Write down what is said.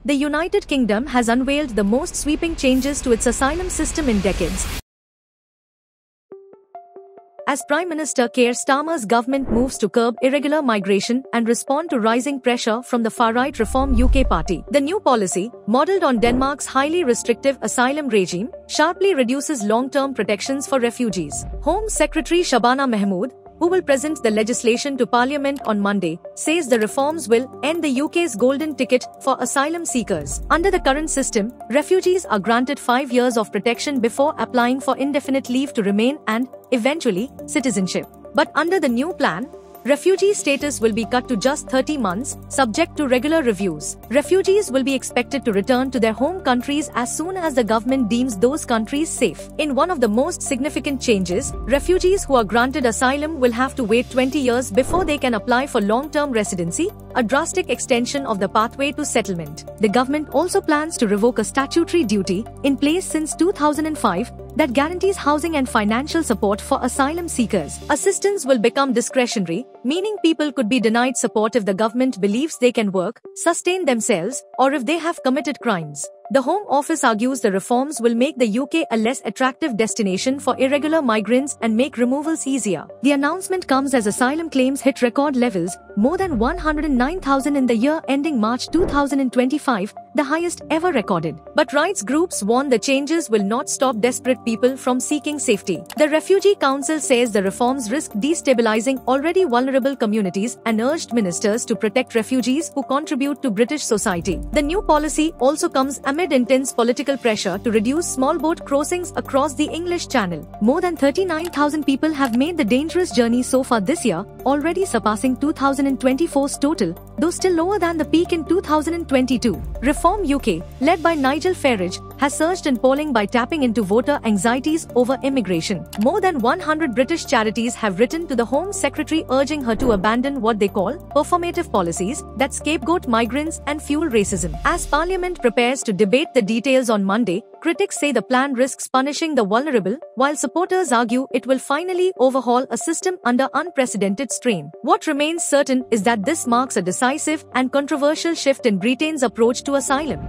the United Kingdom has unveiled the most sweeping changes to its asylum system in decades. As Prime Minister Keir Starmer's government moves to curb irregular migration and respond to rising pressure from the far-right Reform UK party, the new policy, modelled on Denmark's highly restrictive asylum regime, sharply reduces long-term protections for refugees. Home Secretary Shabana Mahmood, who will present the legislation to Parliament on Monday, says the reforms will end the UK's golden ticket for asylum seekers. Under the current system, refugees are granted 5 years of protection before applying for indefinite leave to remain and, eventually, citizenship. But under the new plan, refugee status will be cut to just 30 months, subject to regular reviews. Refugees will be expected to return to their home countries as soon as the government deems those countries safe. In one of the most significant changes, refugees who are granted asylum will have to wait 20 years before they can apply for long-term residency, a drastic extension of the pathway to settlement. The government also plans to revoke a statutory duty, in place since 2005, that guarantees housing and financial support for asylum seekers. Assistance will become discretionary, meaning people could be denied support if the government believes they can work, sustain themselves, or if they have committed crimes. The Home Office argues the reforms will make the UK a less attractive destination for irregular migrants and make removals easier. The announcement comes as asylum claims hit record levels, more than 109,000 in the year ending March 2025, the highest ever recorded. But rights groups warn the changes will not stop desperate people from seeking safety. The Refugee Council says the reforms risk destabilizing already vulnerable communities and urged ministers to protect refugees who contribute to British society. The new policy also comes amid intense political pressure to reduce small boat crossings across the English Channel. More than 39,000 people have made the dangerous journey so far this year, already surpassing 2024's total, though still lower than the peak in 2022. Reform UK, led by Nigel Farage, has surged in polling by tapping into voter anxieties over immigration. More than 100 British charities have written to the Home Secretary urging her to abandon what they call performative policies that scapegoat migrants and fuel racism. As Parliament prepares to debate the details on Monday, critics say the plan risks punishing the vulnerable, while supporters argue it will finally overhaul a system under unprecedented strain. What remains certain is that this marks a decisive and controversial shift in Britain's approach to asylum.